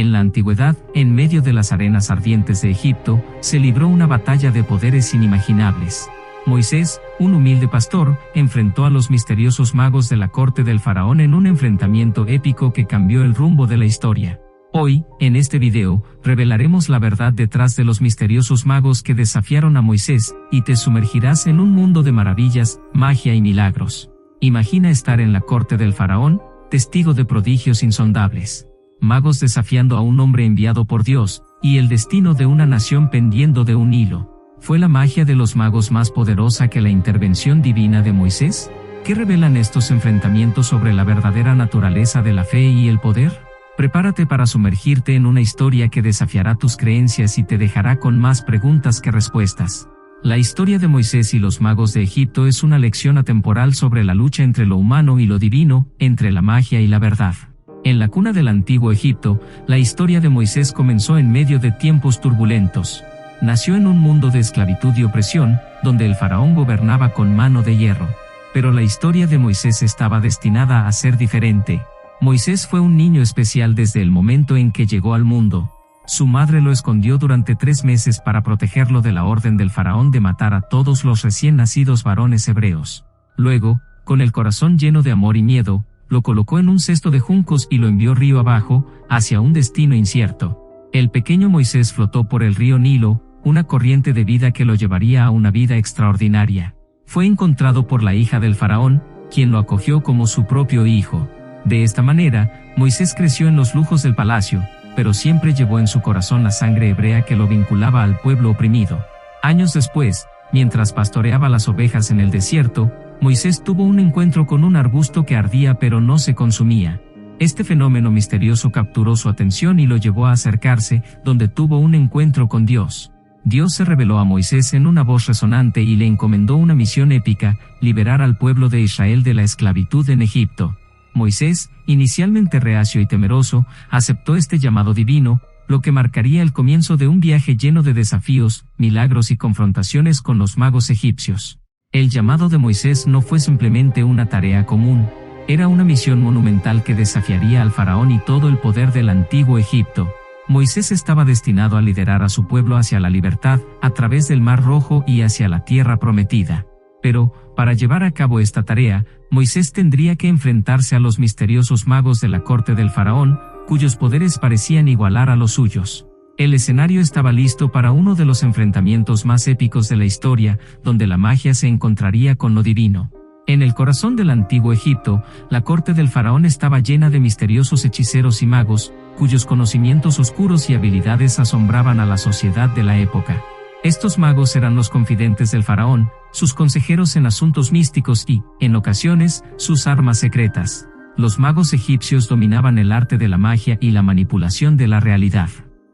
En la antigüedad, en medio de las arenas ardientes de Egipto, se libró una batalla de poderes inimaginables. Moisés, un humilde pastor, enfrentó a los misteriosos magos de la corte del faraón en un enfrentamiento épico que cambió el rumbo de la historia. Hoy, en este video, revelaremos la verdad detrás de los misteriosos magos que desafiaron a Moisés, y te sumergirás en un mundo de maravillas, magia y milagros. Imagina estar en la corte del faraón, testigo de prodigios insondables. Magos desafiando a un hombre enviado por Dios, y el destino de una nación pendiendo de un hilo. ¿Fue la magia de los magos más poderosa que la intervención divina de Moisés? ¿Qué revelan estos enfrentamientos sobre la verdadera naturaleza de la fe y el poder? Prepárate para sumergirte en una historia que desafiará tus creencias y te dejará con más preguntas que respuestas. La historia de Moisés y los magos de Egipto es una lección atemporal sobre la lucha entre lo humano y lo divino, entre la magia y la verdad. En la cuna del antiguo Egipto, la historia de Moisés comenzó en medio de tiempos turbulentos. Nació en un mundo de esclavitud y opresión, donde el faraón gobernaba con mano de hierro. Pero la historia de Moisés estaba destinada a ser diferente. Moisés fue un niño especial desde el momento en que llegó al mundo. Su madre lo escondió durante 3 meses para protegerlo de la orden del faraón de matar a todos los recién nacidos varones hebreos. Luego, con el corazón lleno de amor y miedo, lo colocó en un cesto de juncos y lo envió río abajo, hacia un destino incierto. El pequeño Moisés flotó por el río Nilo, una corriente de vida que lo llevaría a una vida extraordinaria. Fue encontrado por la hija del faraón, quien lo acogió como su propio hijo. De esta manera, Moisés creció en los lujos del palacio, pero siempre llevó en su corazón la sangre hebrea que lo vinculaba al pueblo oprimido. Años después, mientras pastoreaba las ovejas en el desierto, Moisés tuvo un encuentro con un arbusto que ardía pero no se consumía. Este fenómeno misterioso capturó su atención y lo llevó a acercarse, donde tuvo un encuentro con Dios. Dios se reveló a Moisés en una voz resonante y le encomendó una misión épica: liberar al pueblo de Israel de la esclavitud en Egipto. Moisés, inicialmente reacio y temeroso, aceptó este llamado divino, lo que marcaría el comienzo de un viaje lleno de desafíos, milagros y confrontaciones con los magos egipcios. El llamado de Moisés no fue simplemente una tarea común, era una misión monumental que desafiaría al faraón y todo el poder del antiguo Egipto. Moisés estaba destinado a liderar a su pueblo hacia la libertad, a través del Mar Rojo y hacia la tierra prometida. Pero, para llevar a cabo esta tarea, Moisés tendría que enfrentarse a los misteriosos magos de la corte del faraón, cuyos poderes parecían igualar a los suyos. El escenario estaba listo para uno de los enfrentamientos más épicos de la historia, donde la magia se encontraría con lo divino. En el corazón del antiguo Egipto, la corte del faraón estaba llena de misteriosos hechiceros y magos, cuyos conocimientos oscuros y habilidades asombraban a la sociedad de la época. Estos magos eran los confidentes del faraón, sus consejeros en asuntos místicos y, en ocasiones, sus armas secretas. Los magos egipcios dominaban el arte de la magia y la manipulación de la realidad.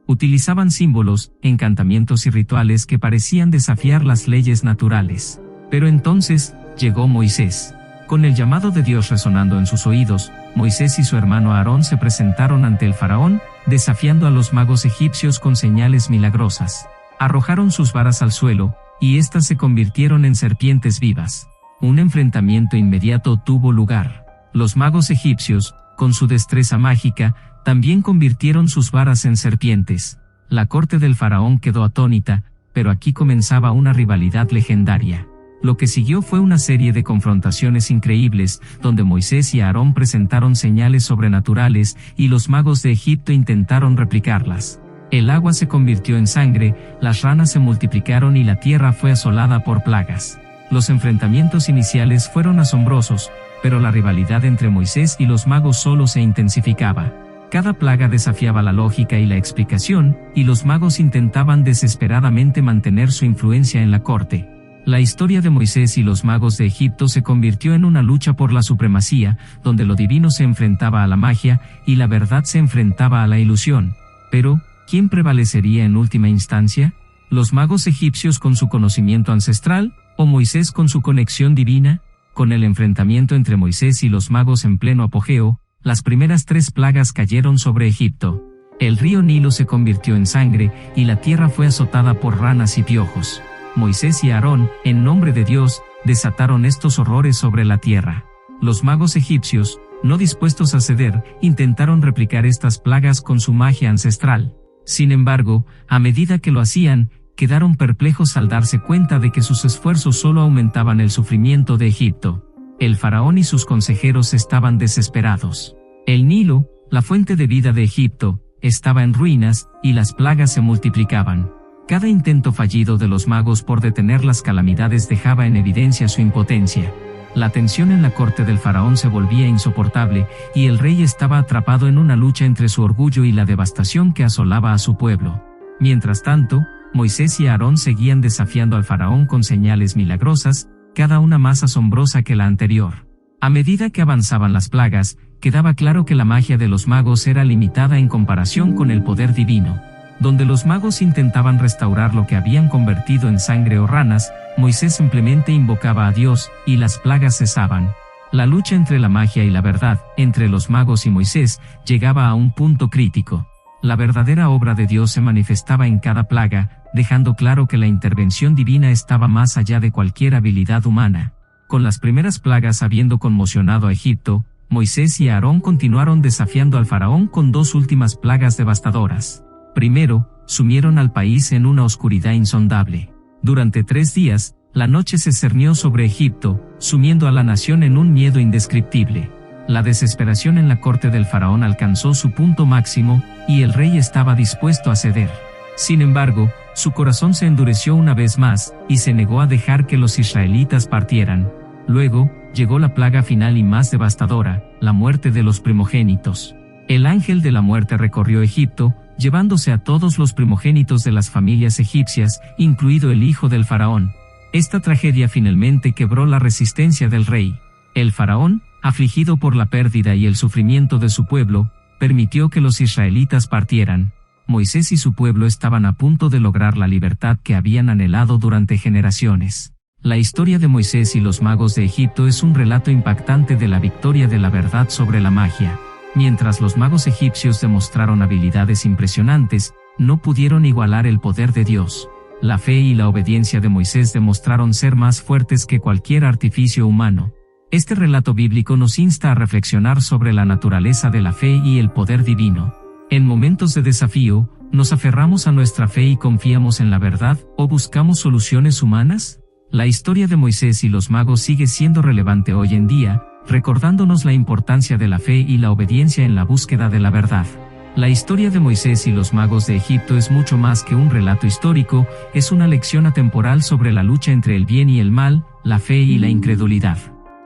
Utilizaban símbolos, encantamientos y rituales que parecían desafiar las leyes naturales. Pero entonces, llegó Moisés. Con el llamado de Dios resonando en sus oídos, Moisés y su hermano Aarón se presentaron ante el faraón, desafiando a los magos egipcios con señales milagrosas. Arrojaron sus varas al suelo, y éstas se convirtieron en serpientes vivas. Un enfrentamiento inmediato tuvo lugar. Los magos egipcios, con su destreza mágica, también convirtieron sus varas en serpientes. La corte del faraón quedó atónita, pero aquí comenzaba una rivalidad legendaria. Lo que siguió fue una serie de confrontaciones increíbles, donde Moisés y Aarón presentaron señales sobrenaturales, y los magos de Egipto intentaron replicarlas. El agua se convirtió en sangre, las ranas se multiplicaron y la tierra fue asolada por plagas. Los enfrentamientos iniciales fueron asombrosos, pero la rivalidad entre Moisés y los magos solo se intensificaba. Cada plaga desafiaba la lógica y la explicación, y los magos intentaban desesperadamente mantener su influencia en la corte. La historia de Moisés y los magos de Egipto se convirtió en una lucha por la supremacía, donde lo divino se enfrentaba a la magia, y la verdad se enfrentaba a la ilusión. Pero, ¿quién prevalecería en última instancia? ¿Los magos egipcios con su conocimiento ancestral, o Moisés con su conexión divina? Con el enfrentamiento entre Moisés y los magos en pleno apogeo, las primeras 3 plagas cayeron sobre Egipto. El río Nilo se convirtió en sangre, y la tierra fue azotada por ranas y piojos. Moisés y Aarón, en nombre de Dios, desataron estos horrores sobre la tierra. Los magos egipcios, No dispuestos a ceder, intentaron replicar estas plagas con su magia ancestral. Sin embargo, a medida que lo hacían, quedaron perplejos al darse cuenta de que sus esfuerzos solo aumentaban el sufrimiento de Egipto. El faraón y sus consejeros estaban desesperados. El Nilo, la fuente de vida de Egipto, estaba en ruinas, y las plagas se multiplicaban. Cada intento fallido de los magos por detener las calamidades dejaba en evidencia su impotencia. La tensión en la corte del faraón se volvía insoportable, y el rey estaba atrapado en una lucha entre su orgullo y la devastación que asolaba a su pueblo. Mientras tanto, Moisés y Aarón seguían desafiando al faraón con señales milagrosas, cada una más asombrosa que la anterior. A medida que avanzaban las plagas, quedaba claro que la magia de los magos era limitada en comparación con el poder divino. Donde los magos intentaban restaurar lo que habían convertido en sangre o ranas, Moisés simplemente invocaba a Dios, y las plagas cesaban. La lucha entre la magia y la verdad, entre los magos y Moisés, llegaba a un punto crítico. La verdadera obra de Dios se manifestaba en cada plaga, dejando claro que la intervención divina estaba más allá de cualquier habilidad humana. Con las primeras plagas habiendo conmocionado a Egipto, Moisés y Aarón continuaron desafiando al faraón con dos últimas plagas devastadoras. Primero, sumieron al país en una oscuridad insondable. Durante 3 días, la noche se cernió sobre Egipto, sumiendo a la nación en un miedo indescriptible. La desesperación en la corte del faraón alcanzó su punto máximo, y el rey estaba dispuesto a ceder. Sin embargo, su corazón se endureció una vez más, y se negó a dejar que los israelitas partieran. Luego, llegó la plaga final y más devastadora, la muerte de los primogénitos. El ángel de la muerte recorrió Egipto, llevándose a todos los primogénitos de las familias egipcias, incluido el hijo del faraón. Esta tragedia finalmente quebró la resistencia del rey. El faraón, afligido por la pérdida y el sufrimiento de su pueblo, permitió que los israelitas partieran. Moisés y su pueblo estaban a punto de lograr la libertad que habían anhelado durante generaciones. La historia de Moisés y los magos de Egipto es un relato impactante de la victoria de la verdad sobre la magia. Mientras los magos egipcios demostraron habilidades impresionantes, no pudieron igualar el poder de Dios. La fe y la obediencia de Moisés demostraron ser más fuertes que cualquier artificio humano. Este relato bíblico nos insta a reflexionar sobre la naturaleza de la fe y el poder divino. En momentos de desafío, ¿nos aferramos a nuestra fe y confiamos en la verdad, o buscamos soluciones humanas? La historia de Moisés y los magos sigue siendo relevante hoy en día, recordándonos la importancia de la fe y la obediencia en la búsqueda de la verdad. La historia de Moisés y los magos de Egipto es mucho más que un relato histórico, es una lección atemporal sobre la lucha entre el bien y el mal, la fe y la incredulidad.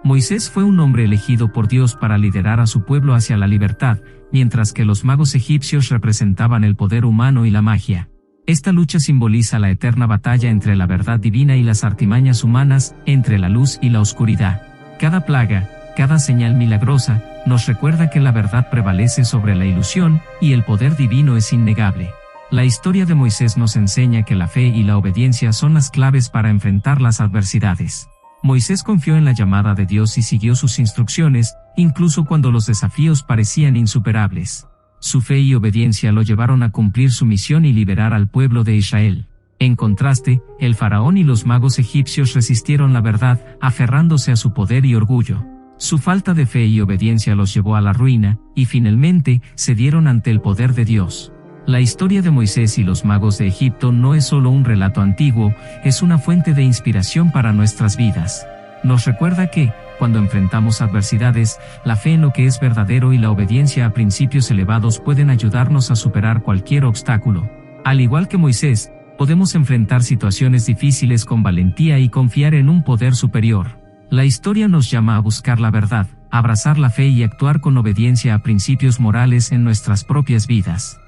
Moisés fue un hombre elegido por Dios para liderar a su pueblo hacia la libertad, mientras que los magos egipcios representaban el poder humano y la magia. Esta lucha simboliza la eterna batalla entre la verdad divina y las artimañas humanas, entre la luz y la oscuridad. Cada plaga, cada señal milagrosa, nos recuerda que la verdad prevalece sobre la ilusión, y el poder divino es innegable. La historia de Moisés nos enseña que la fe y la obediencia son las claves para enfrentar las adversidades. Moisés confió en la llamada de Dios y siguió sus instrucciones, incluso cuando los desafíos parecían insuperables. Su fe y obediencia lo llevaron a cumplir su misión y liberar al pueblo de Israel. En contraste, el faraón y los magos egipcios resistieron la verdad, aferrándose a su poder y orgullo. Su falta de fe y obediencia los llevó a la ruina, y finalmente, cedieron ante el poder de Dios. La historia de Moisés y los magos de Egipto no es solo un relato antiguo, es una fuente de inspiración para nuestras vidas. Nos recuerda que, cuando enfrentamos adversidades, la fe en lo que es verdadero y la obediencia a principios elevados pueden ayudarnos a superar cualquier obstáculo. Al igual que Moisés, podemos enfrentar situaciones difíciles con valentía y confiar en un poder superior. La historia nos llama a buscar la verdad, abrazar la fe y actuar con obediencia a principios morales en nuestras propias vidas.